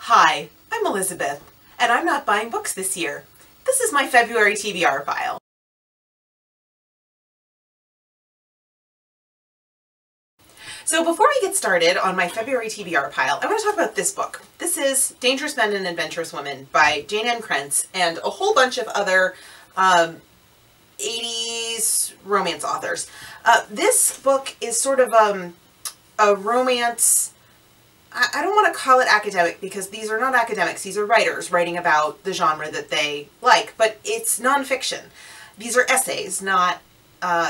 Hi, I'm Elizabeth, and I'm not buying books this year. This is my February TBR pile. So before I get started on my February TBR pile, I want to talk about this book. This is Dangerous Men and Adventurous Women by Jane M. Krentz and a whole bunch of other 80s romance authors. This book is sort of a romance. I don't want to call it academic because these are not academics. These are writers writing about the genre that they like, but it's nonfiction. These are essays, not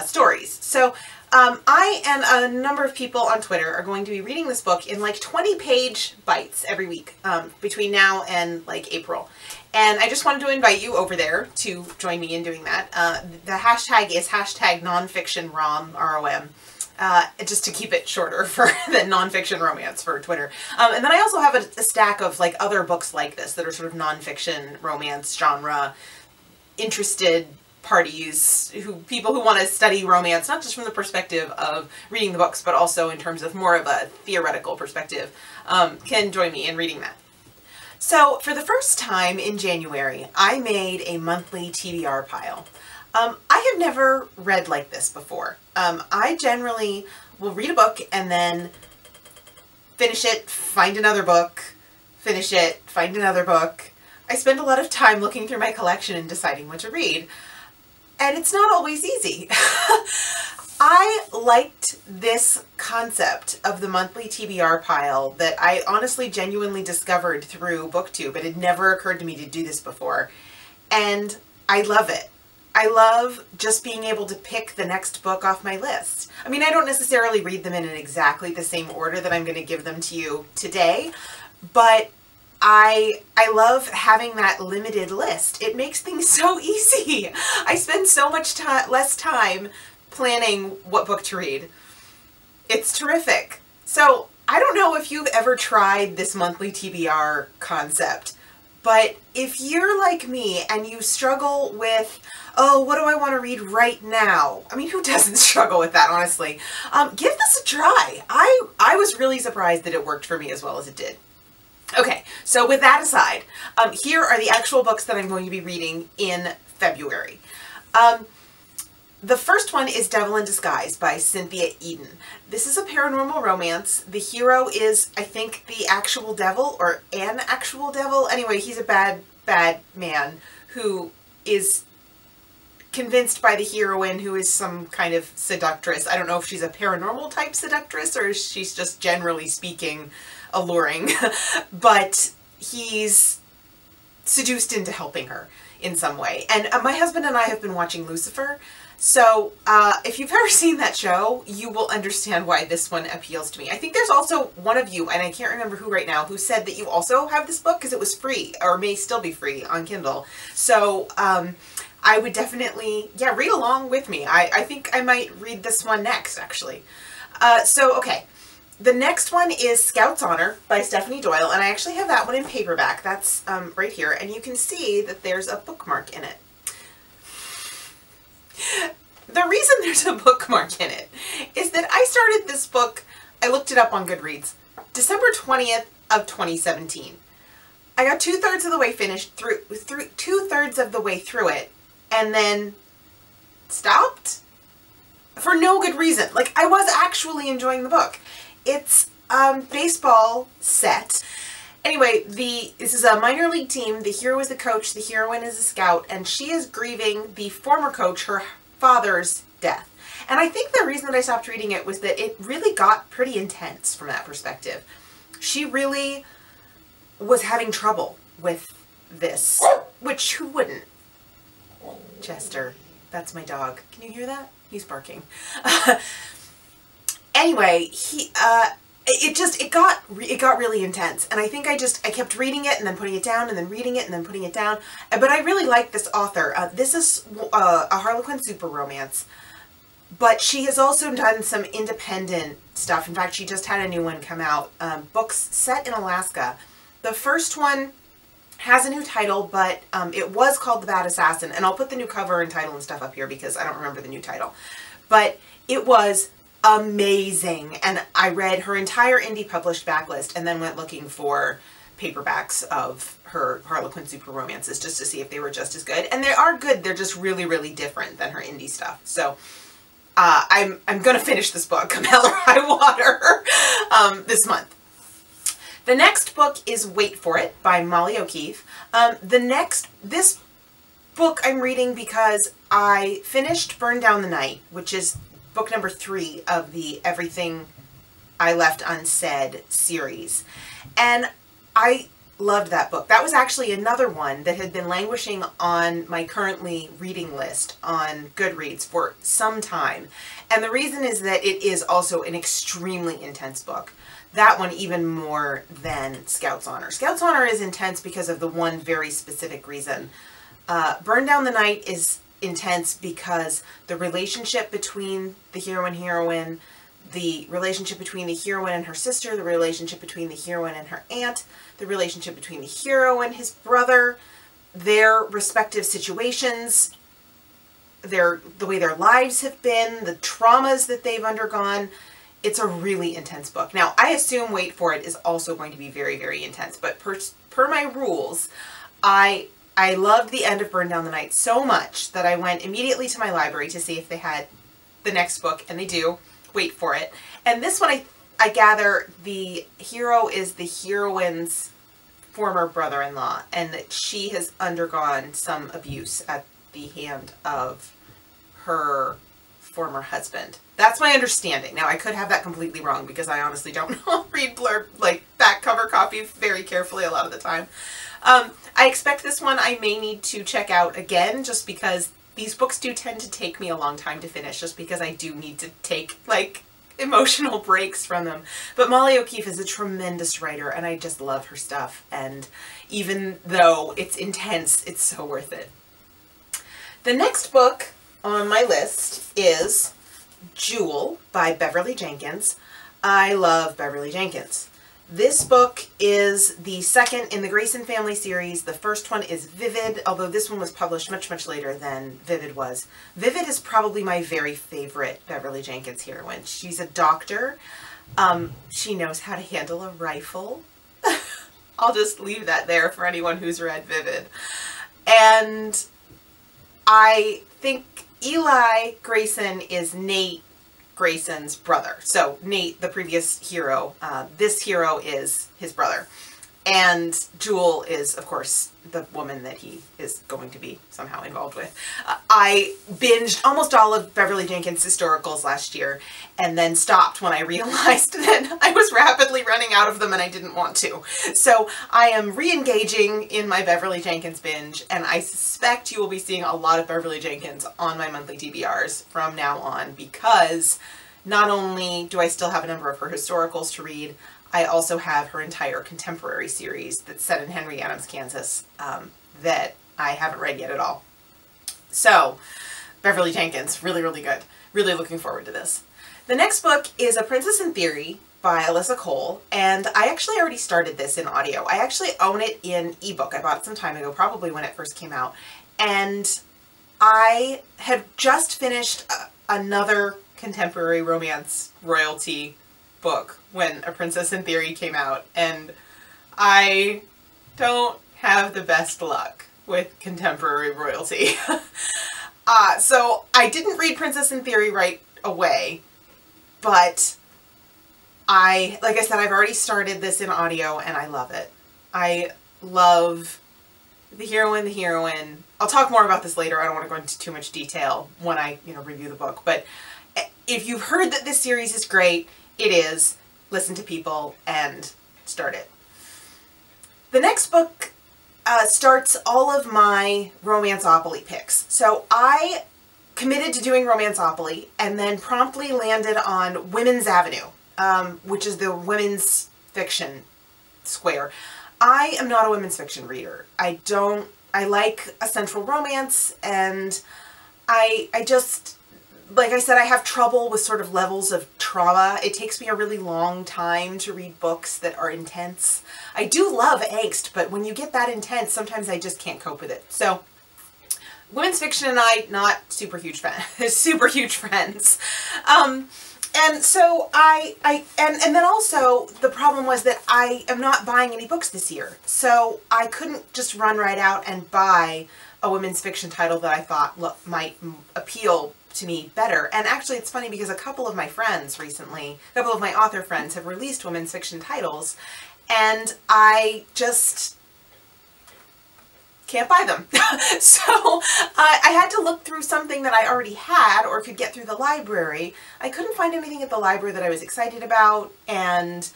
stories. So I and a number of people on Twitter are going to be reading this book in like 20-page bites every week between now and like April. And I just wanted to invite you over there to join me in doing that. The hashtag is #nonfictionrom, R-O-M. Just to keep it shorter for the nonfiction romance for Twitter. And then I also have a stack of like other books like this that are sort of nonfiction romance genre interested parties, people who want to study romance, not just from the perspective of reading the books, but also in terms of more of a theoretical perspective, can join me in reading that. So for the first time in January, I made a monthly TBR pile. I have never read like this before. I generally will read a book and then finish it, find another book, finish it, find another book. I spend a lot of time looking through my collection and deciding what to read. And it's not always easy. I liked this concept of the monthly TBR pile that I honestly genuinely discovered through BookTube. It had never occurred to me to do this before. And I love it. I love just being able to pick the next book off my list. I mean, I don't necessarily read them in exactly the same order that I'm going to give them to you today, but I love having that limited list. It makes things so easy. I spend so much less time planning what book to read. It's terrific. So I don't know if you've ever tried this monthly TBR concept, but if you're like me and you struggle with, oh, what do I want to read right now? I mean, who doesn't struggle with that, honestly? Give this a try. I was really surprised that it worked for me as well as it did. Okay, so with that aside, here are the actual books that I'm going to be reading in February. The first one is Devil in Disguise by Cynthia Eden. This is a paranormal romance. The hero is, I think, the actual devil or an actual devil. Anyway, he's a bad man who is convinced by the heroine, who is some kind of seductress. I don't know if she's a paranormal type seductress or if she's just generally speaking alluring, but he's seduced into helping her in some way. And my husband and I have been watching Lucifer, so if you've ever seen that show, you will understand why this one appeals to me. I think there's also one of you, and I can't remember who right now, who said that you also have this book because it was free, or may still be free on Kindle. So I would definitely, yeah, read along with me. I think I might read this one next, actually. Okay. The next one is Scout's Honor by Stephanie Doyle, and I actually have that one in paperback. That's right here, and you can see that there's a bookmark in it. The reason there's a bookmark in it is that I started this book, I looked it up on Goodreads, December 20th of 2017. I got 2/3 of the way finished, through 2/3 of the way through it, and then stopped for no good reason. Like, I was actually enjoying the book. It's baseball set. Anyway, this is a minor league team. The hero is the coach, the heroine is a scout, and she is grieving the former coach, her father's death. And I think the reason that I stopped reading it was that it really got pretty intense from that perspective. She really was having trouble with this, which who wouldn't? Chester, that's my dog. Can you hear that? He's barking. Anyway, it got really intense, and I think I kept reading it and then putting it down and then reading it and then putting it down. But I really like this author. This is a Harlequin super romance, but she has also done some independent stuff. In fact, she just had a new one come out, books set in Alaska. The first one has a new title, but it was called The Bad Assassin, and I'll put the new cover and title and stuff up here because I don't remember the new title. But it was amazing, and I read her entire indie published backlist and then went looking for paperbacks of her Harlequin super romances just to see if they were just as good. And they are good. They're just really, really different than her indie stuff. So I'm going to finish this book, come hell or high water, this month. The next book is Wait For It by Molly O'Keefe. This book I'm reading because I finished Burn Down the Night, which is book number 3 of the Everything I Left Unsaid series. And I loved that book. That was actually another one that had been languishing on my currently reading list on Goodreads for some time. And the reason is that it is also an extremely intense book. That one even more than Scout's Honor. Scout's Honor is intense because of the one very specific reason. Burn Down the Night is intense because the relationship between the hero and heroine, the relationship between the heroine and her sister, the relationship between the heroine and her aunt, the relationship between the hero and his brother, their respective situations, the way their lives have been, the traumas that they've undergone. It's a really intense book. Now, I assume Wait For It is also going to be very, very intense, but per my rules, I loved the end of Burn Down the Night so much that I went immediately to my library to see if they had the next book, and they do, Wait For It. And this one, I gather the hero is the heroine's former brother-in-law, and that she has undergone some abuse at the hand of her former husband. That's my understanding. Now, I could have that completely wrong because I honestly don't read blurb, like back cover copies very carefully a lot of the time. I expect this one I may need to check out again just because these books do tend to take me a long time to finish just because I do need to take like emotional breaks from them. But Molly O'Keefe is a tremendous writer and I just love her stuff. And even though it's intense, it's so worth it. The next book on my list is Jewel by Beverly Jenkins. I love Beverly Jenkins. This book is the second in the Grayson family series. The first one is Vivid, although this one was published much, much later than Vivid was. Vivid is probably my very favorite Beverly Jenkins heroine. She's a doctor. She knows how to handle a rifle. I'll just leave that there for anyone who's read Vivid. And I think Eli Grayson is Nate Grayson's brother. So Nate, the previous hero, this hero is his brother. And Jewel is, of course, the woman that he is going to be somehow involved with. I binged almost all of Beverly Jenkins' historicals last year and then stopped when I realized that I was rapidly running out of them and I didn't want to. So I am re-engaging in my Beverly Jenkins binge, and I suspect you will be seeing a lot of Beverly Jenkins on my monthly TBRs from now on because not only do I still have a number of her historicals to read, I also have her entire contemporary series that's set in Henry Adams, Kansas, that I haven't read yet at all. So, Beverly Jenkins, really, really good. Really looking forward to this. The next book is A Princess in Theory by Alyssa Cole, and I actually already started this in audio. I actually own it in ebook. I bought it some time ago, probably when it first came out, and I had just finished another contemporary romance royalty book when A Princess in Theory came out, and I don't have the best luck with contemporary royalty. So I didn't read Princess in Theory right away, but like I said, I've already started this in audio and I love it. I love the heroine. I'll talk more about this later. I don't want to go into too much detail when I, review the book, but if you've heard that this series is great, it is. Listen to people and start it. The next book starts all of my Romanceopoly picks. So I committed to doing Romanceopoly and then promptly landed on Women's Avenue, which is the women's fiction square. I am not a women's fiction reader. I like a central romance, and I just, like I said, I have trouble with sort of levels of trauma. It takes me a really long time to read books that are intense. I do love angst, but when you get that intense, sometimes I just can't cope with it. So, women's fiction and I, not super huge friends. And so and then also the problem was that I am not buying any books this year. So I couldn't just run right out and buy a women's fiction title that I thought might appeal to me better. And actually it's funny because a couple of my friends recently, a couple of my author friends have released women's fiction titles, and I just can't buy them. So I had to look through something that I already had or could get through the library. I couldn't find anything at the library that I was excited about, and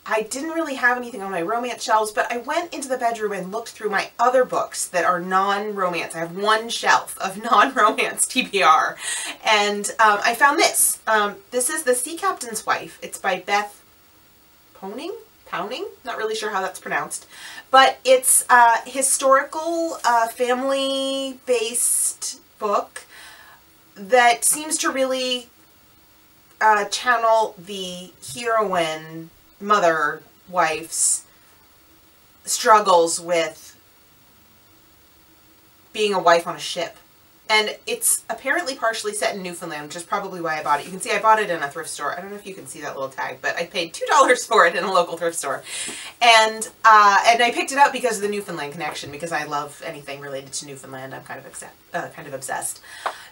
I didn't really have anything on my romance shelves, but I went into the bedroom and looked through my other books that are non-romance. I have one shelf of non-romance TBR, and I found this. This is The Sea Captain's Wife. It's by Beth Pounding? Not really sure how that's pronounced. But it's a historical, family-based book that seems to really channel the heroine, mother, wife's struggles with being a wife on a ship. And it's apparently partially set in Newfoundland, which is probably why I bought it. You can see I bought it in a thrift store. I don't know if you can see that little tag, but I paid $2 for it in a local thrift store. And I picked it up because of the Newfoundland connection, because I love anything related to Newfoundland. I'm kind of obsessed.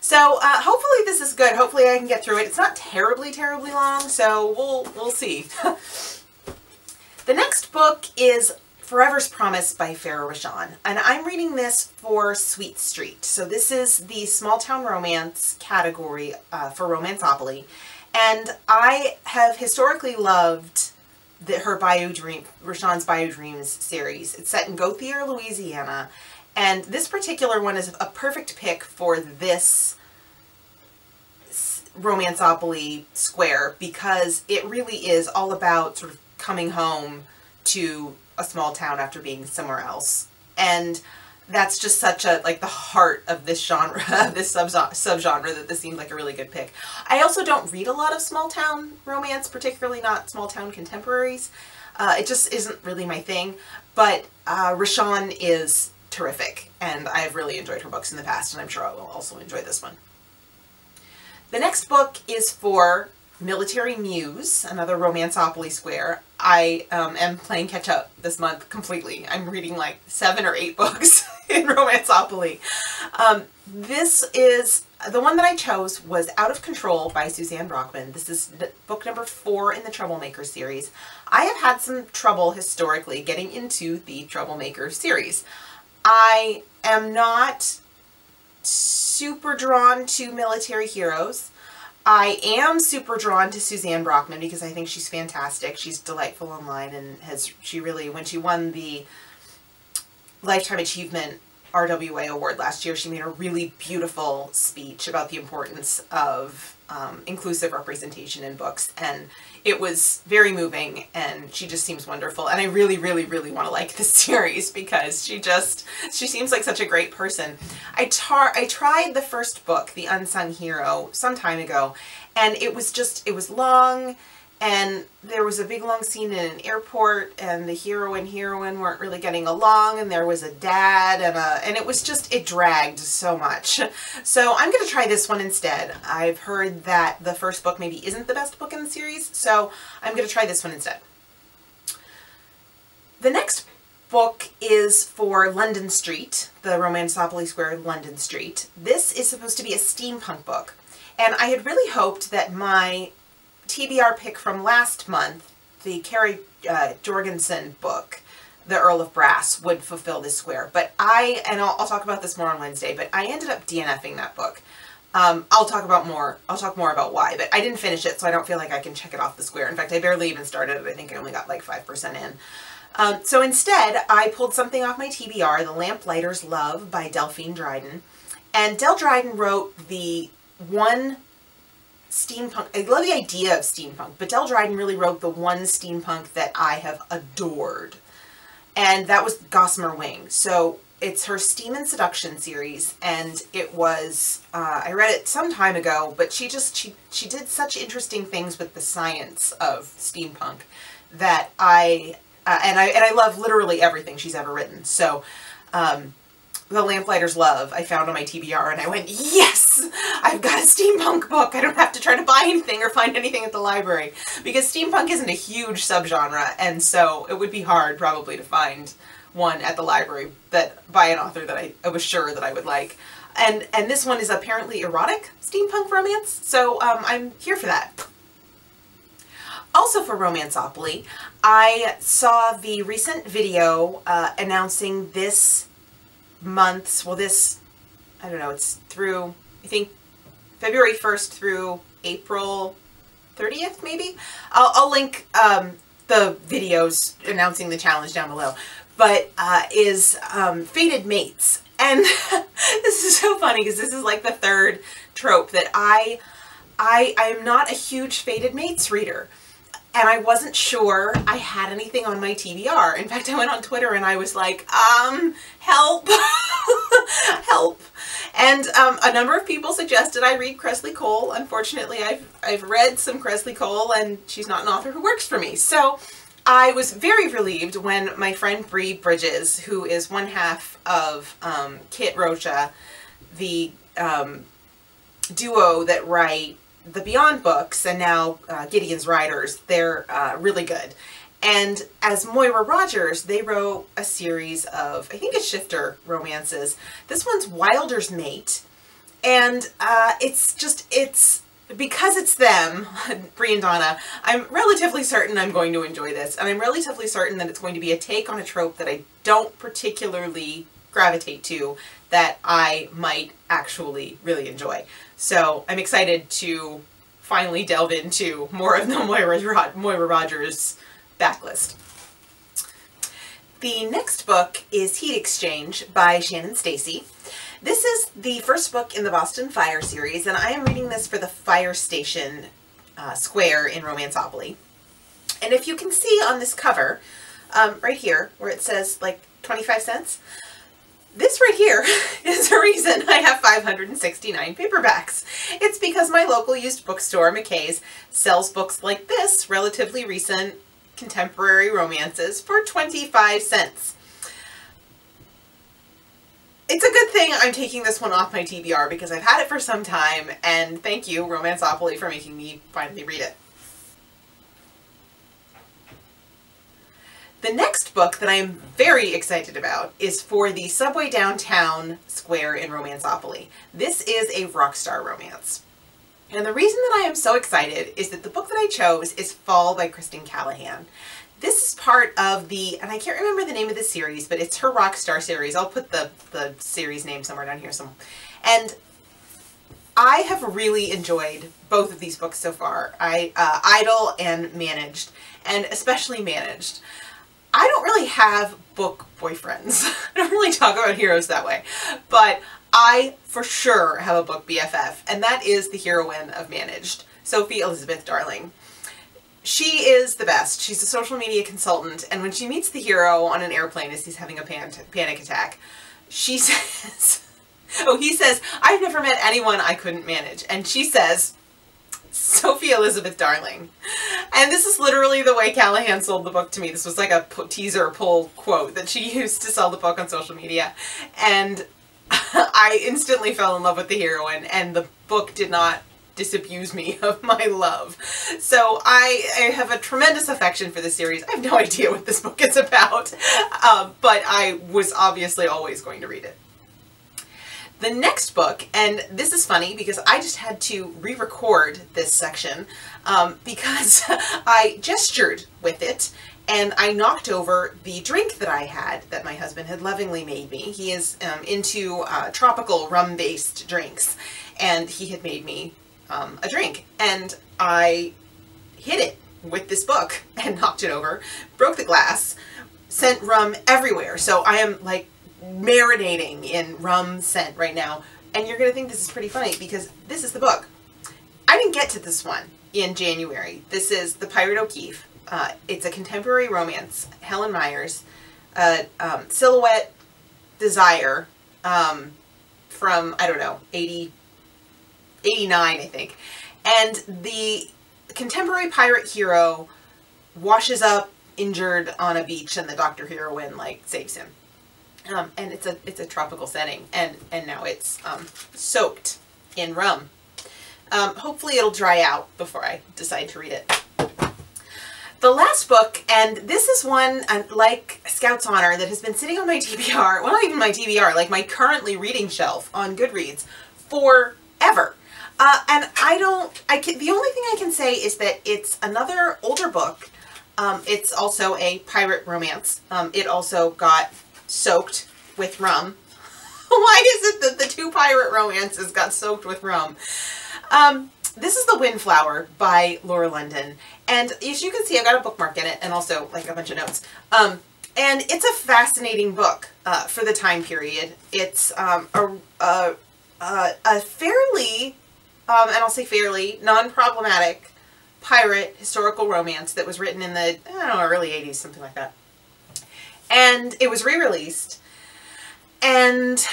So hopefully this is good. Hopefully I can get through it. It's not terribly, terribly long, so we'll see. The next book is Forever's Promise by Farah Rashan, and I'm reading this for Sweet Street. So this is the small town romance category for Romanceopoly, and I have historically loved her Rashan's Bayou Dreams series. It's set in Gauthier, Louisiana, and this particular one is a perfect pick for this Romanceopoly square, because it really is all about sort of coming home to a small town after being somewhere else. And that's just such a, like, the heart of this genre, this subgenre, that this seemed like a really good pick. I also don't read a lot of small town romance, particularly not small town contemporaries. It just isn't really my thing, but Rashan is terrific, and I've really enjoyed her books in the past, and I'm sure I will also enjoy this one. The next book is for Military Muse, another Romanceopoly square. I am playing catch up this month completely. I'm reading like 7 or 8 books in Romanceopoly. This is, the one that I chose was Out of Control by Suzanne Brockman. This is book number 4 in the Troublemaker series. I have had some trouble historically getting into the Troublemaker series. I am not super drawn to military heroes. I am super drawn to Suzanne Brockman because I think she's fantastic. She's delightful online, and she really, when she won the Lifetime Achievement RWA award last year, she made a really beautiful speech about the importance of inclusive representation in books, and it was very moving, and she just seems wonderful. And I really, really, really want to like this series because she seems like such a great person. I tried the first book, The Unsung Hero, some time ago, and it was long, and there was a big long scene in an airport, and the hero and heroine weren't really getting along, and there was a dad, and it dragged so much. So I'm going to try this one instead. I've heard that the first book maybe isn't the best book in the series, so I'm going to try this one instead. The next book is for London Street, the Romanceopoly Square London Street. This is supposed to be a steampunk book, and I had really hoped that my TBR pick from last month, the Carrie Jorgensen book, The Earl of Brass, would fulfill this square. But I'll talk about this more on Wednesday, but I ended up DNFing that book. I'll talk more about why, but I didn't finish it, so I don't feel like I can check it off the square. In fact, I barely even started it. I think I only got like 5% in. So instead, I pulled something off my TBR, The Lamplighter's Love by Delphine Dryden. And Del Dryden wrote the one steampunk, I love the idea of steampunk, but Del Dryden really wrote the one steampunk that I have adored, and that was Gossamer Wing. So it's her Steam and Seduction series, and it was, I read it some time ago, but she did such interesting things with the science of steampunk that I love literally everything she's ever written. So The Lamplighter's Love I found on my TBR, and I went, yes! I've got a steampunk book. I don't have to try to buy anything or find anything at the library. Because steampunk isn't a huge subgenre, and so it would be hard probably to find one at the library that by an author that I was sure that I would like. And this one is apparently erotic steampunk romance, so I'm here for that. Also for Romanceopoly, I saw the recent video announcing this months, well this, I don't know, it's through, I think February 1st through April 30th maybe? I'll link the videos announcing the challenge down below, but is Fated Mates. And this is so funny because this is like the third trope that I am not a huge Fated Mates reader. And I wasn't sure I had anything on my TBR. In fact, I went on Twitter and I was like, help, help. And a number of people suggested I read Kresley Cole. Unfortunately, I've read some Kresley Cole, and she's not an author who works for me. So I was very relieved when my friend Bree Bridges, who is one half of Kit Rocha, the duo that write the Beyond books, and now Gideon's Riders, they're really good. And as Moira Rogers, they wrote a series of, I think it's shifter romances. This one's Wilder's Mate. And it's because it's them, Bree and Donna, I'm relatively certain I'm going to enjoy this. And I'm relatively certain that it's going to be a take on a trope that I don't particularly gravitate to, that I might actually really enjoy. So I'm excited to finally delve into more of the Moira Rogers backlist. The next book is Heat Exchange by Shannon Stacy. This is the first book in the Boston Fire series, and I am reading this for the Fire Station square in Romanceopoly. And if you can see on this cover, right here, where it says like 25 cents, this right here is the reason I have 569 paperbacks. It's because my local used bookstore, McKay's, sells books like this, relatively recent contemporary romances, for 25 cents. It's a good thing I'm taking this one off my TBR because I've had it for some time, and thank you, Romanceopoly, for making me finally read it. The next book that I'm very excited about is for the Subway Downtown Square in Romanceopoly. This is a rockstar romance. And the reason that I am so excited is that the book that I chose is Fall by Kristen Callahan. This is part of the, and I can't remember the name of the series, but it's her Rockstar series. I'll put the series name somewhere down here. And I have really enjoyed both of these books so far. Idle and Managed, and especially Managed. I don't really have book boyfriends. I don't really talk about heroes that way, but I for sure have a book BFF, and that is the heroine of Managed, Sophie Elizabeth Darling. She is the best. She's a social media consultant, and when she meets the hero on an airplane as he's having a panic attack, she says, oh, he says, I've never met anyone I couldn't manage, and she says, Sophie Elizabeth Darling. And this is literally the way Callahan sold the book to me. This was like a teaser pull quote that she used to sell the book on social media. And I instantly fell in love with the heroine, and the book did not disabuse me of my love. So I have a tremendous affection for this series. I have no idea what this book is about, but I was obviously always going to read it. The next book, and this is funny because I just had to re-record this section because I gestured with it and I knocked over the drink that I had that my husband had lovingly made me. He is into tropical rum-based drinks, and he had made me a drink, and I hit it with this book and knocked it over, broke the glass, sent rum everywhere. So I am like marinating in rum scent right now, and you're gonna think this is pretty funny because this is the book. I didn't get to this one in January. This is The Pirate O'Keefe. It's a contemporary romance. Helen Myers, Silhouette Desire, from, I don't know, 89, I think. And the contemporary pirate hero washes up injured on a beach, and the doctor heroine like saves him. And it's a tropical setting, and now it's soaked in rum. Hopefully it'll dry out before I decide to read it. The last book, and this is one like Scout's Honor that has been sitting on my TBR, well, not even my TBR, like my currently reading shelf on Goodreads forever. And the only thing I can say is that it's another older book. It's also a pirate romance. It also got soaked with rum. Why is it that the two pirate romances got soaked with rum? This is The Windflower by Laura London. And as you can see, I've got a bookmark in it and also like a bunch of notes. And it's a fascinating book for the time period. It's a fairly, and I'll say fairly, non-problematic pirate historical romance that was written in the, I don't know, early 80s, something like that. And it was re-released. And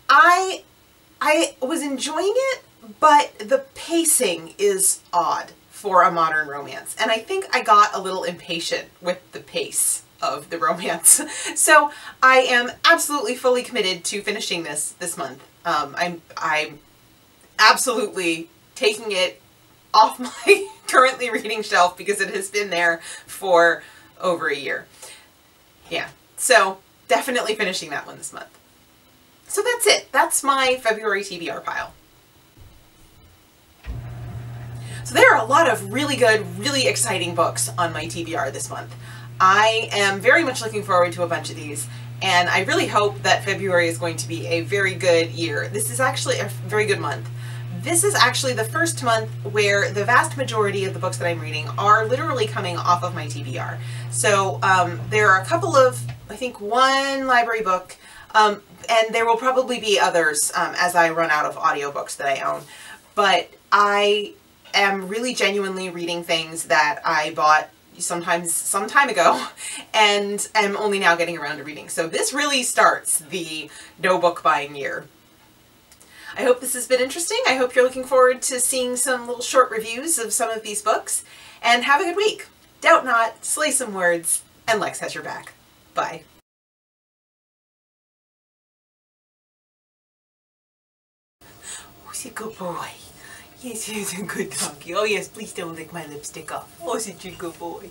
I was enjoying it, but the pacing is odd for a modern romance. And I think I got a little impatient with the pace of the romance. So I am absolutely fully committed to finishing this month. I'm absolutely taking it off my currently reading shelf because it has been there for over a year. Yeah, so definitely finishing that one this month. So that's it. That's my February TBR pile. So there are a lot of really good, really exciting books on my TBR this month. I am very much looking forward to a bunch of these, and I really hope that February is going to be a very good year. This is actually a very good month. This is actually the first month where the vast majority of the books that I'm reading are literally coming off of my TBR. So there are a couple of, I think one library book, and there will probably be others as I run out of audiobooks that I own. But I am really genuinely reading things that I bought sometimes some time ago and am only now getting around to reading. So this really starts the no book buying year. I hope this has been interesting. I hope you're looking forward to seeing some little short reviews of some of these books, and have a good week. Doubt not, slay some words, and Lex has your back. Bye. Oh, he's a good boy. Yes, he's a good doggy. Oh yes, please don't lick my lipstick off. Oh, such a good boy.